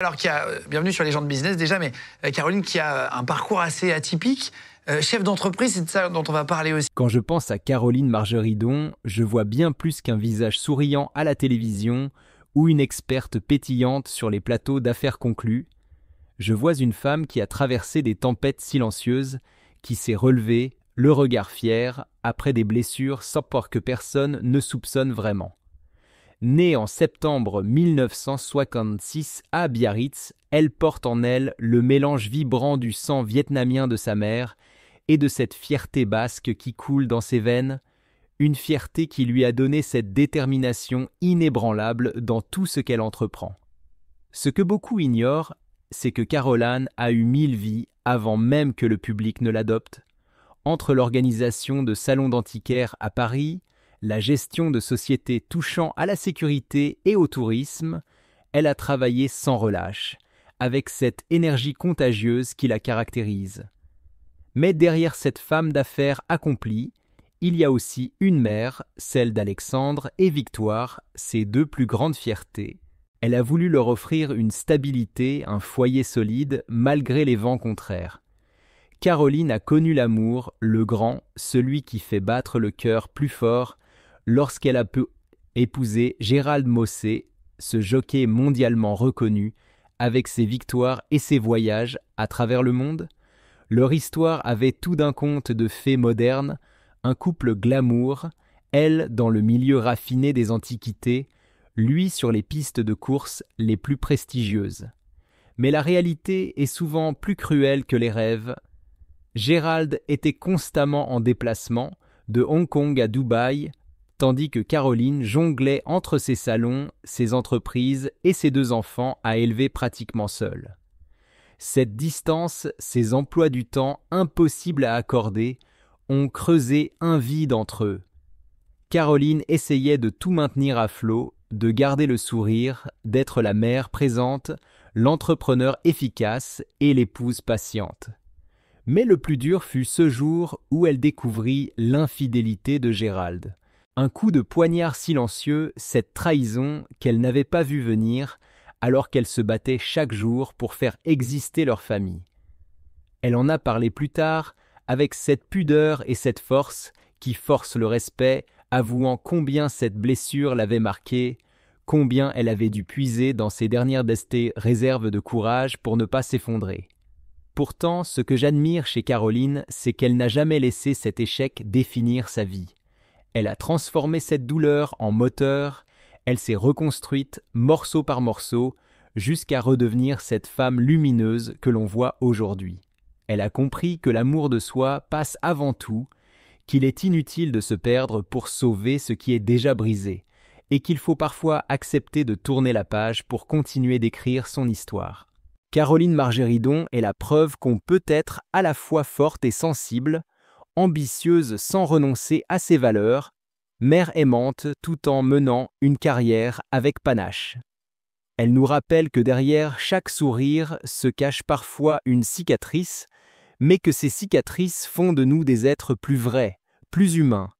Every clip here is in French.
Alors, bienvenue sur les gens de business déjà, mais Caroline qui a un parcours assez atypique, chef d'entreprise, c'est de ça dont on va parler aussi. Quand je pense à Caroline Margeridon, je vois bien plus qu'un visage souriant à la télévision ou une experte pétillante sur les plateaux d'affaires conclues. Je vois une femme qui a traversé des tempêtes silencieuses, qui s'est relevée, le regard fier, après des blessures sans que personne ne soupçonne vraiment. Née en septembre 1966 à Biarritz, elle porte en elle le mélange vibrant du sang vietnamien de sa mère et de cette fierté basque qui coule dans ses veines, une fierté qui lui a donné cette détermination inébranlable dans tout ce qu'elle entreprend. Ce que beaucoup ignorent, c'est que Caroline a eu 1000 vies avant même que le public ne l'adopte, entre l'organisation de salons d'antiquaires à Paris, la gestion de sociétés touchant à la sécurité et au tourisme, elle a travaillé sans relâche, avec cette énergie contagieuse qui la caractérise. Mais derrière cette femme d'affaires accomplie, il y a aussi une mère, celle d'Alexandre et Victoire, ses deux plus grandes fiertés. Elle a voulu leur offrir une stabilité, un foyer solide, malgré les vents contraires. Caroline a connu l'amour, le grand, celui qui fait battre le cœur plus fort, lorsqu'elle a pu épouser Gérald Mossé, ce jockey mondialement reconnu, avec ses victoires et ses voyages à travers le monde. Leur histoire avait tout d'un conte de fées modernes, un couple glamour, elle dans le milieu raffiné des antiquités, lui sur les pistes de course les plus prestigieuses. Mais la réalité est souvent plus cruelle que les rêves. Gérald était constamment en déplacement, de Hong Kong à Dubaï, tandis que Caroline jonglait entre ses salons, ses entreprises et ses deux enfants à élever pratiquement seule. Cette distance, ces emplois du temps impossibles à accorder, ont creusé un vide entre eux. Caroline essayait de tout maintenir à flot, de garder le sourire, d'être la mère présente, l'entrepreneur efficace et l'épouse patiente. Mais le plus dur fut ce jour où elle découvrit l'infidélité de Gérald. Un coup de poignard silencieux, cette trahison qu'elle n'avait pas vue venir, alors qu'elle se battait chaque jour pour faire exister leur famille. Elle en a parlé plus tard, avec cette pudeur et cette force qui forcent le respect, avouant combien cette blessure l'avait marquée, combien elle avait dû puiser dans ses dernières réserves de courage pour ne pas s'effondrer. Pourtant, ce que j'admire chez Caroline, c'est qu'elle n'a jamais laissé cet échec définir sa vie. Elle a transformé cette douleur en moteur, elle s'est reconstruite morceau par morceau, jusqu'à redevenir cette femme lumineuse que l'on voit aujourd'hui. Elle a compris que l'amour de soi passe avant tout, qu'il est inutile de se perdre pour sauver ce qui est déjà brisé, et qu'il faut parfois accepter de tourner la page pour continuer d'écrire son histoire. Caroline Margeridon est la preuve qu'on peut être à la fois forte et sensible, ambitieuse sans renoncer à ses valeurs, mère aimante tout en menant une carrière avec panache. Elle nous rappelle que derrière chaque sourire se cache parfois une cicatrice, mais que ces cicatrices font de nous des êtres plus vrais, plus humains.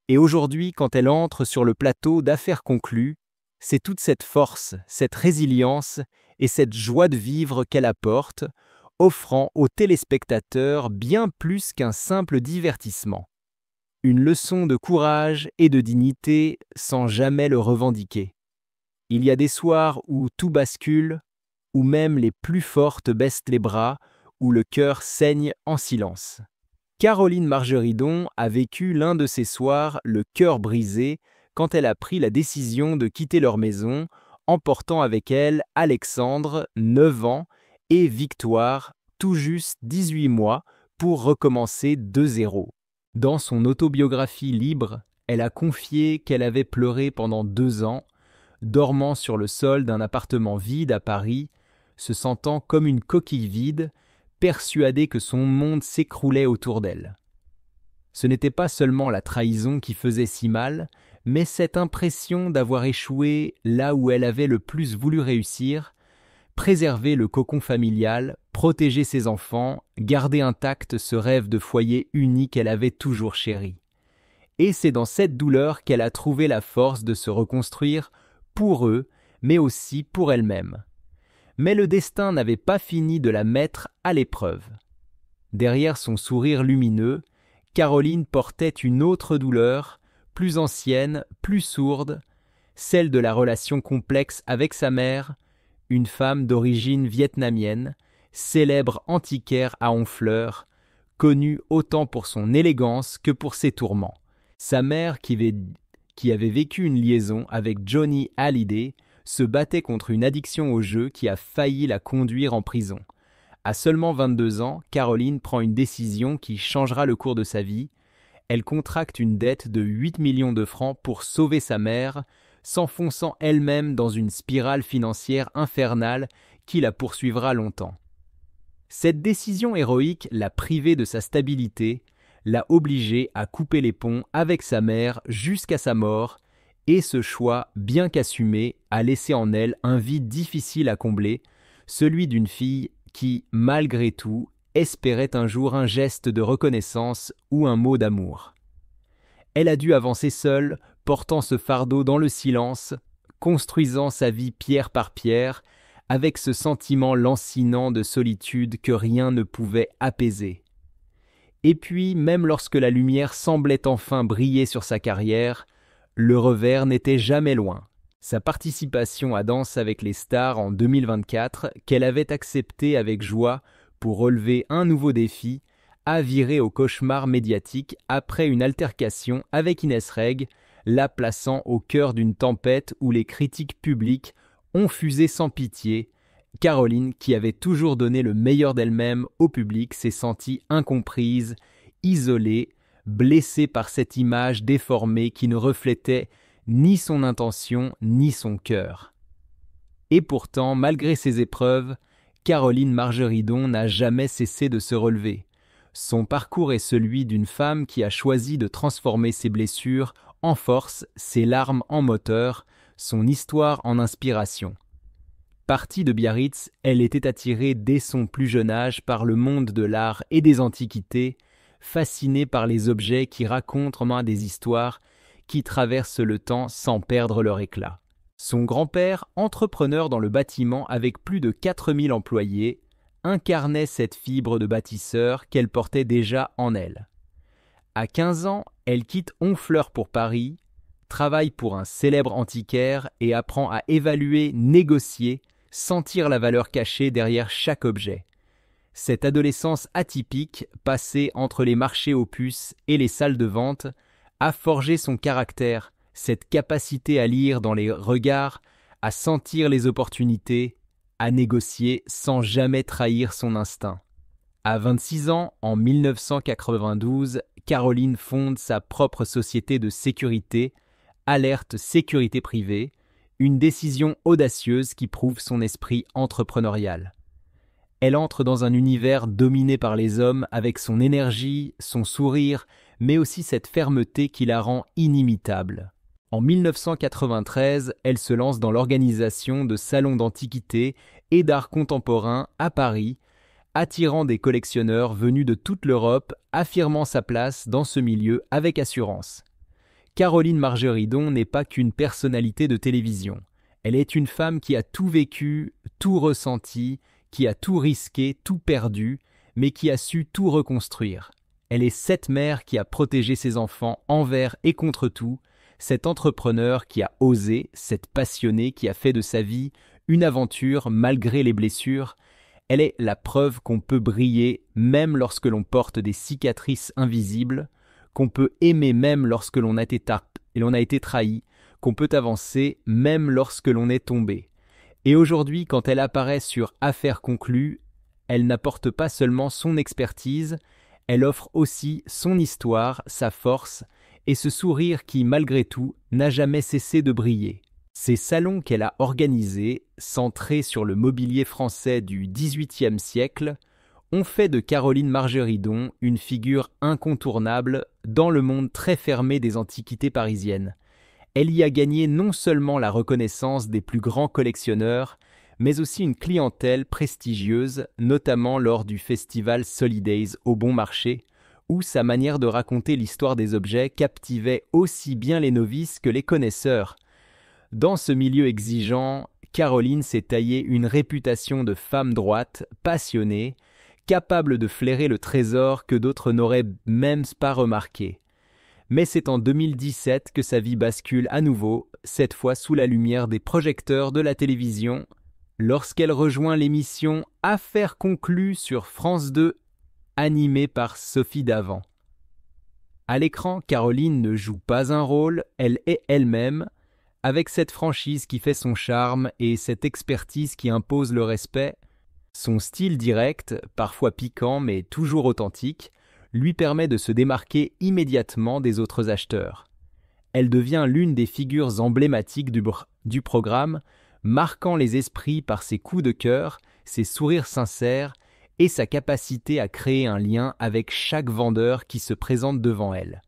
Et aujourd'hui, quand elle entre sur le plateau d'affaires conclues, c'est toute cette force, cette résilience et cette joie de vivre qu'elle apporte, offrant aux téléspectateurs bien plus qu'un simple divertissement. Une leçon de courage et de dignité sans jamais le revendiquer. Il y a des soirs où tout bascule, où même les plus fortes baissent les bras, où le cœur saigne en silence. Caroline Margeridon a vécu l'un de ces soirs le cœur brisé quand elle a pris la décision de quitter leur maison, emportant avec elle Alexandre, 9 ans, et Victoire, tout juste 18 mois, pour recommencer de zéro. Dans son autobiographie libre, elle a confié qu'elle avait pleuré pendant 2 ans, dormant sur le sol d'un appartement vide à Paris, se sentant comme une coquille vide, persuadée que son monde s'écroulait autour d'elle. Ce n'était pas seulement la trahison qui faisait si mal, mais cette impression d'avoir échoué là où elle avait le plus voulu réussir, préserver le cocon familial, protéger ses enfants, garder intact ce rêve de foyer uni qu'elle avait toujours chéri. Et c'est dans cette douleur qu'elle a trouvé la force de se reconstruire pour eux, mais aussi pour elle-même. Mais le destin n'avait pas fini de la mettre à l'épreuve. Derrière son sourire lumineux, Caroline portait une autre douleur, plus ancienne, plus sourde, celle de la relation complexe avec sa mère, une femme d'origine vietnamienne, célèbre antiquaire à Honfleur, connue autant pour son élégance que pour ses tourments. Sa mère, qui avait vécu une liaison avec Johnny Hallyday, se battait contre une addiction au jeu qui a failli la conduire en prison. À seulement 22 ans, Caroline prend une décision qui changera le cours de sa vie. Elle contracte une dette de 8 millions de francs pour sauver sa mère, s'enfonçant elle-même dans une spirale financière infernale qui la poursuivra longtemps. Cette décision héroïque l'a privée de sa stabilité, l'a obligée à couper les ponts avec sa mère jusqu'à sa mort, et ce choix, bien qu'assumé, a laissé en elle un vide difficile à combler, celui d'une fille qui, malgré tout, espérait un jour un geste de reconnaissance ou un mot d'amour. Elle a dû avancer seule, portant ce fardeau dans le silence, construisant sa vie pierre par pierre, avec ce sentiment lancinant de solitude que rien ne pouvait apaiser. Et puis, même lorsque la lumière semblait enfin briller sur sa carrière, le revers n'était jamais loin. Sa participation à Danse avec les stars en 2024, qu'elle avait acceptée avec joie pour relever un nouveau défi, a viré au cauchemar médiatique après une altercation avec Inès Reg, la plaçant au cœur d'une tempête où les critiques publiques ont fusé sans pitié. Caroline, qui avait toujours donné le meilleur d'elle-même au public, s'est sentie incomprise, isolée, blessée par cette image déformée qui ne reflétait ni son intention ni son cœur. Et pourtant, malgré ces épreuves, Caroline Margeridon n'a jamais cessé de se relever. Son parcours est celui d'une femme qui a choisi de transformer ses blessures en force, ses larmes en moteur, son histoire en inspiration. Partie de Biarritz, elle était attirée dès son plus jeune âge par le monde de l'art et des antiquités, fascinée par les objets qui racontent des histoires qui traversent le temps sans perdre leur éclat. Son grand-père, entrepreneur dans le bâtiment avec plus de 4000 employés, incarnait cette fibre de bâtisseur qu'elle portait déjà en elle. À 15 ans, elle quitte Honfleur pour Paris, travaille pour un célèbre antiquaire et apprend à évaluer, négocier, sentir la valeur cachée derrière chaque objet. Cette adolescence atypique, passée entre les marchés aux puces et les salles de vente, a forgé son caractère, cette capacité à lire dans les regards, à sentir les opportunités, à négocier sans jamais trahir son instinct. À 26 ans, en 1992, Caroline fonde sa propre société de sécurité, Alerte Sécurité Privée, une décision audacieuse qui prouve son esprit entrepreneurial. Elle entre dans un univers dominé par les hommes avec son énergie, son sourire, mais aussi cette fermeté qui la rend inimitable. En 1993, elle se lance dans l'organisation de salons d'antiquités et d'art contemporain à Paris, attirant des collectionneurs venus de toute l'Europe, affirmant sa place dans ce milieu avec assurance. Caroline Margeridon n'est pas qu'une personnalité de télévision. Elle est une femme qui a tout vécu, tout ressenti, qui a tout risqué, tout perdu, mais qui a su tout reconstruire. Elle est cette mère qui a protégé ses enfants envers et contre tout, cet entrepreneur qui a osé, cette passionnée qui a fait de sa vie une aventure malgré les blessures. Elle est la preuve qu'on peut briller même lorsque l'on porte des cicatrices invisibles, qu'on peut aimer même lorsque l'on a été trahi, qu'on peut avancer même lorsque l'on est tombé. Et aujourd'hui, quand elle apparaît sur Affaires conclues, elle n'apporte pas seulement son expertise, elle offre aussi son histoire, sa force, et ce sourire qui, malgré tout, n'a jamais cessé de briller. Ces salons qu'elle a organisés, centrés sur le mobilier français du XVIIIe siècle, ont fait de Caroline Margeridon une figure incontournable dans le monde très fermé des antiquités parisiennes. Elle y a gagné non seulement la reconnaissance des plus grands collectionneurs, mais aussi une clientèle prestigieuse, notamment lors du festival Solidays au Bon Marché, où sa manière de raconter l'histoire des objets captivait aussi bien les novices que les connaisseurs. Dans ce milieu exigeant, Caroline s'est taillée une réputation de femme droite, passionnée, capable de flairer le trésor que d'autres n'auraient même pas remarqué. Mais c'est en 2017 que sa vie bascule à nouveau, cette fois sous la lumière des projecteurs de la télévision, lorsqu'elle rejoint l'émission Affaires conclues sur France 2, animée par Sophie Davant. À l'écran, Caroline ne joue pas un rôle, elle est elle-même, avec cette franchise qui fait son charme et cette expertise qui impose le respect. Son style direct, parfois piquant mais toujours authentique, lui permet de se démarquer immédiatement des autres acheteurs. Elle devient l'une des figures emblématiques du programme, marquant les esprits par ses coups de cœur, ses sourires sincères et sa capacité à créer un lien avec chaque vendeur qui se présente devant elle.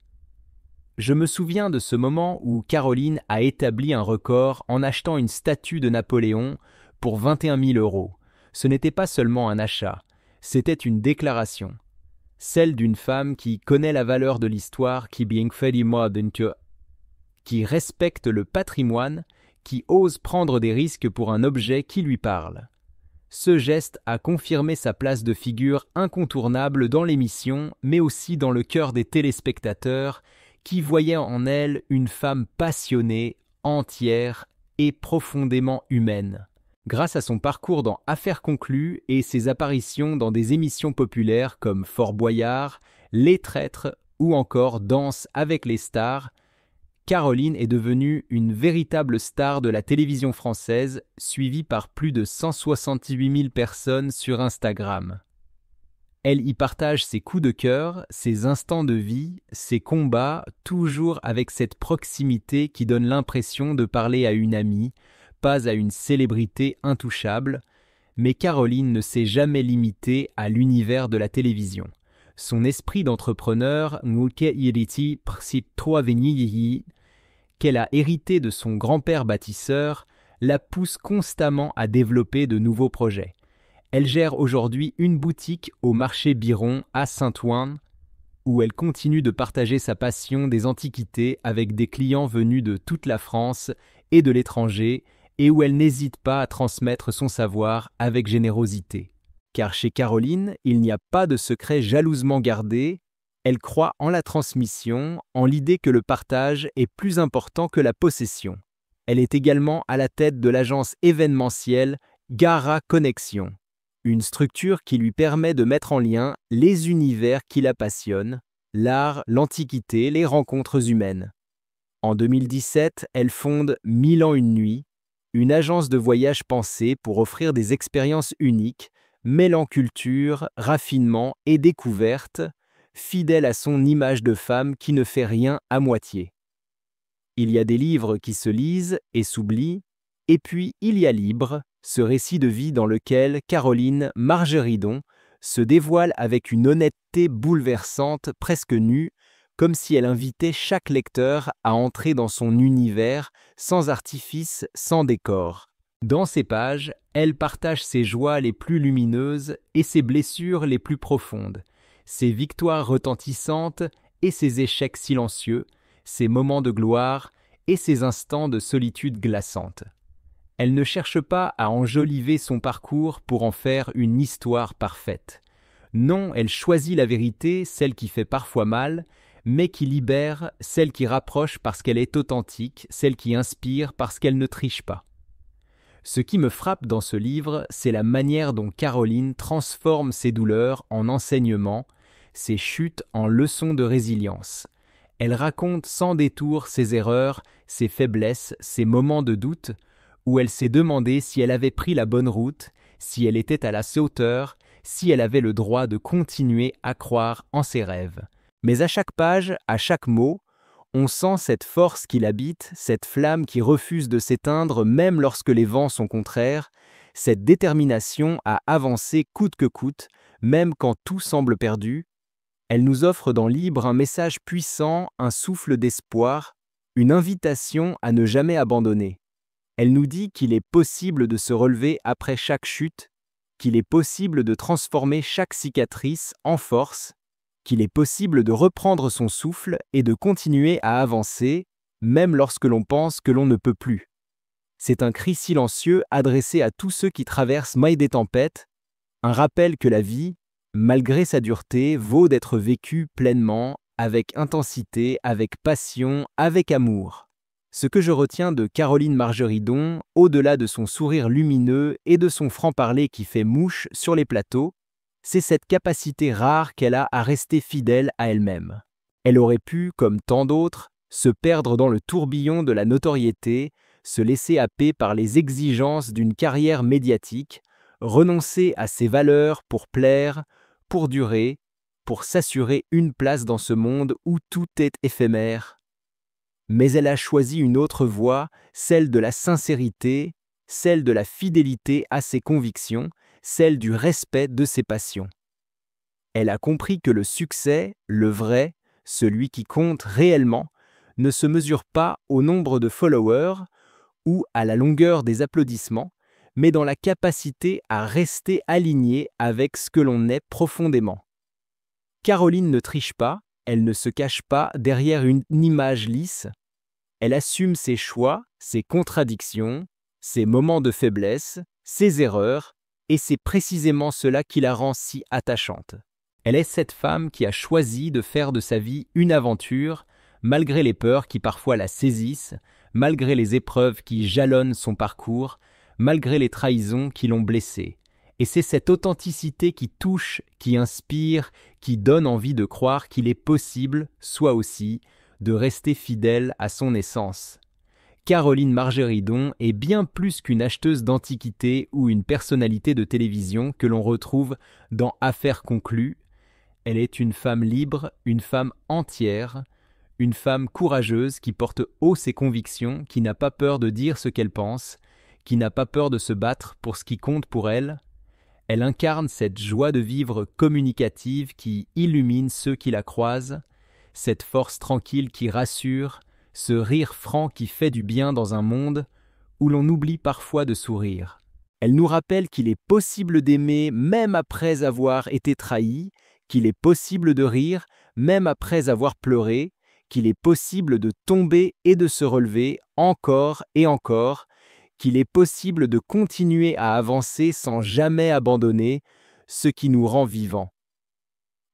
Je me souviens de ce moment où Caroline a établi un record en achetant une statue de Napoléon pour 21 000 €. Ce n'était pas seulement un achat, c'était une déclaration. Celle d'une femme qui connaît la valeur de l'histoire, qui respecte le patrimoine, qui ose prendre des risques pour un objet qui lui parle. Ce geste a confirmé sa place de figure incontournable dans l'émission, mais aussi dans le cœur des téléspectateurs, qui voyaient en elle une femme passionnée, entière et profondément humaine. Grâce à son parcours dans Affaires conclues et ses apparitions dans des émissions populaires comme Fort Boyard, Les Traîtres ou encore Danse avec les stars, Caroline est devenue une véritable star de la télévision française, suivie par plus de 168 000 personnes sur Instagram. Elle y partage ses coups de cœur, ses instants de vie, ses combats, toujours avec cette proximité qui donne l'impression de parler à une amie, pas à une célébrité intouchable, mais Caroline ne s'est jamais limitée à l'univers de la télévision. Son esprit d'entrepreneur, qu'elle a hérité de son grand-père bâtisseur, la pousse constamment à développer de nouveaux projets. Elle gère aujourd'hui une boutique au marché Biron à Saint-Ouen, où elle continue de partager sa passion des antiquités avec des clients venus de toute la France et de l'étranger, et où elle n'hésite pas à transmettre son savoir avec générosité. Car chez Caroline, il n'y a pas de secret jalousement gardé, elle croit en la transmission, en l'idée que le partage est plus important que la possession. Elle est également à la tête de l'agence événementielle Gara Connexion, une structure qui lui permet de mettre en lien les univers qui la passionnent, l'art, l'antiquité, les rencontres humaines. En 2017, elle fonde 1000 ans une nuit, une agence de voyage pensée pour offrir des expériences uniques, mêlant culture, raffinement et découverte, fidèle à son image de femme qui ne fait rien à moitié. Il y a des livres qui se lisent et s'oublient, et puis il y a Libre, ce récit de vie dans lequel Caroline Margeridon se dévoile avec une honnêteté bouleversante, presque nue, comme si elle invitait chaque lecteur à entrer dans son univers, sans artifice, sans décor. Dans ces pages, elle partage ses joies les plus lumineuses et ses blessures les plus profondes, ses victoires retentissantes et ses échecs silencieux, ses moments de gloire et ses instants de solitude glaçante. Elle ne cherche pas à enjoliver son parcours pour en faire une histoire parfaite. Non, elle choisit la vérité, celle qui fait parfois mal, mais qui libère, celle qui rapproche parce qu'elle est authentique, celle qui inspire parce qu'elle ne triche pas. Ce qui me frappe dans ce livre, c'est la manière dont Caroline transforme ses douleurs en enseignements, ses chutes en leçons de résilience. Elle raconte sans détour ses erreurs, ses faiblesses, ses moments de doute, où elle s'est demandé si elle avait pris la bonne route, si elle était à la hauteur, si elle avait le droit de continuer à croire en ses rêves. Mais à chaque page, à chaque mot, on sent cette force qui l'habite, cette flamme qui refuse de s'éteindre même lorsque les vents sont contraires, cette détermination à avancer coûte que coûte, même quand tout semble perdu. Elle nous offre dans Libre un message puissant, un souffle d'espoir, une invitation à ne jamais abandonner. Elle nous dit qu'il est possible de se relever après chaque chute, qu'il est possible de transformer chaque cicatrice en force, qu'il est possible de reprendre son souffle et de continuer à avancer, même lorsque l'on pense que l'on ne peut plus. C'est un cri silencieux adressé à tous ceux qui traversent des tempêtes, un rappel que la vie, malgré sa dureté, vaut d'être vécue pleinement, avec intensité, avec passion, avec amour. Ce que je retiens de Caroline Margeridon, au-delà de son sourire lumineux et de son franc-parler qui fait mouche sur les plateaux, c'est cette capacité rare qu'elle a à rester fidèle à elle-même. Elle aurait pu, comme tant d'autres, se perdre dans le tourbillon de la notoriété, se laisser happer par les exigences d'une carrière médiatique, renoncer à ses valeurs pour plaire, pour durer, pour s'assurer une place dans ce monde où tout est éphémère. Mais elle a choisi une autre voie, celle de la sincérité, celle de la fidélité à ses convictions, celle du respect de ses passions. Elle a compris que le succès, le vrai, celui qui compte réellement, ne se mesure pas au nombre de followers ou à la longueur des applaudissements, mais dans la capacité à rester aligné avec ce que l'on est profondément. Caroline ne triche pas, elle ne se cache pas derrière une image lisse, elle assume ses choix, ses contradictions, ses moments de faiblesse, ses erreurs, et c'est précisément cela qui la rend si attachante. Elle est cette femme qui a choisi de faire de sa vie une aventure, malgré les peurs qui parfois la saisissent, malgré les épreuves qui jalonnent son parcours, malgré les trahisons qui l'ont blessée. Et c'est cette authenticité qui touche, qui inspire, qui donne envie de croire qu'il est possible, soi aussi, de rester fidèle à son essence. Caroline Margeridon est bien plus qu'une acheteuse d'antiquités ou une personnalité de télévision que l'on retrouve dans Affaires conclues. Elle est une femme libre, une femme entière, une femme courageuse qui porte haut ses convictions, qui n'a pas peur de dire ce qu'elle pense, qui n'a pas peur de se battre pour ce qui compte pour elle. Elle incarne cette joie de vivre communicative qui illumine ceux qui la croisent, cette force tranquille qui rassure, ce rire franc qui fait du bien dans un monde où l'on oublie parfois de sourire. Elle nous rappelle qu'il est possible d'aimer même après avoir été trahi, qu'il est possible de rire même après avoir pleuré, qu'il est possible de tomber et de se relever encore et encore, qu'il est possible de continuer à avancer sans jamais abandonner, ce qui nous rend vivants.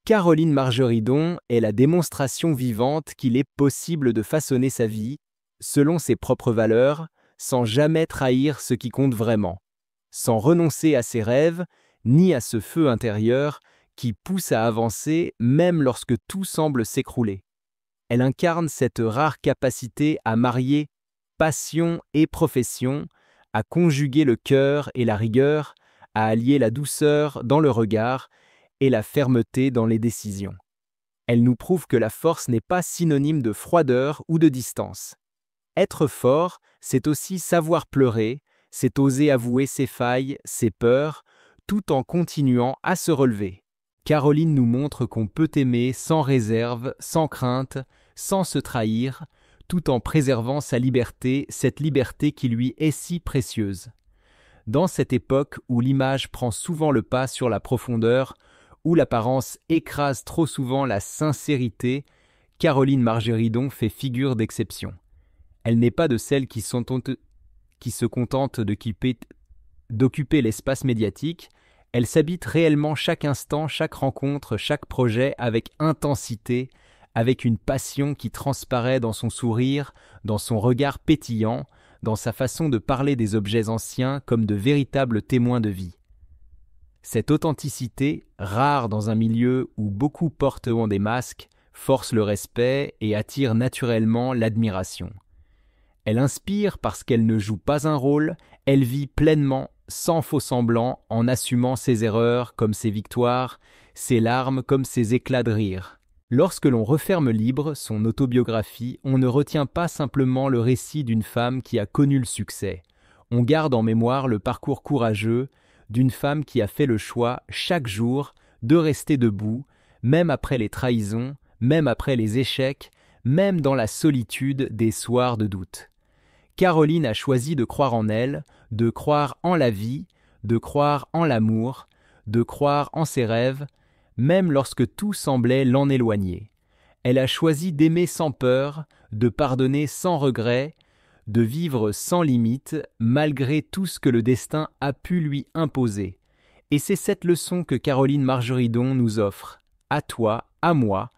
Caroline Margeridon est la démonstration vivante qu'il est possible de façonner sa vie, selon ses propres valeurs, sans jamais trahir ce qui compte vraiment, sans renoncer à ses rêves, ni à ce feu intérieur qui pousse à avancer même lorsque tout semble s'écrouler. Elle incarne cette rare capacité à marier passion et profession, à conjuguer le cœur et la rigueur, à allier la douceur dans le regard et la fermeté dans les décisions. Elle nous prouve que la force n'est pas synonyme de froideur ou de distance. Être fort, c'est aussi savoir pleurer, c'est oser avouer ses failles, ses peurs, tout en continuant à se relever. Caroline nous montre qu'on peut aimer sans réserve, sans crainte, sans se trahir, tout en préservant sa liberté, cette liberté qui lui est si précieuse. Dans cette époque où l'image prend souvent le pas sur la profondeur, où l'apparence écrase trop souvent la sincérité, Caroline Margeridon fait figure d'exception. Elle n'est pas de celles qui se contentent d'occuper l'espace médiatique, elle s'habite réellement chaque instant, chaque rencontre, chaque projet avec intensité, avec une passion qui transparaît dans son sourire, dans son regard pétillant, dans sa façon de parler des objets anciens comme de véritables témoins de vie. Cette authenticité, rare dans un milieu où beaucoup porteront des masques, force le respect et attire naturellement l'admiration. Elle inspire parce qu'elle ne joue pas un rôle, elle vit pleinement, sans faux-semblant, en assumant ses erreurs comme ses victoires, ses larmes comme ses éclats de rire. Lorsque l'on referme libre son autobiographie, on ne retient pas simplement le récit d'une femme qui a connu le succès. On garde en mémoire le parcours courageux d'une femme qui a fait le choix, chaque jour, de rester debout, même après les trahisons, même après les échecs, même dans la solitude des soirs de doute. Caroline a choisi de croire en elle, de croire en la vie, de croire en l'amour, de croire en ses rêves, même lorsque tout semblait l'en éloigner. Elle a choisi d'aimer sans peur, de pardonner sans regret, de vivre sans limite malgré tout ce que le destin a pu lui imposer. Et c'est cette leçon que Caroline Margeridon nous offre, à toi, à moi,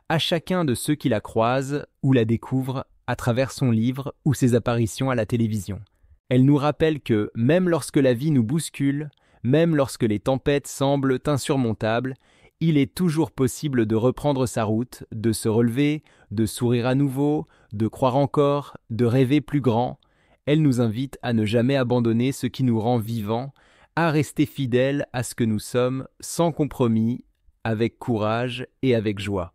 à chacun de ceux qui la croisent ou la découvrent à travers son livre ou ses apparitions à la télévision. Elle nous rappelle que, même lorsque la vie nous bouscule, même lorsque les tempêtes semblent insurmontables, il est toujours possible de reprendre sa route, de se relever, de sourire à nouveau, de croire encore, de rêver plus grand. Elle nous invite à ne jamais abandonner ce qui nous rend vivants, à rester fidèles à ce que nous sommes, sans compromis, avec courage et avec joie.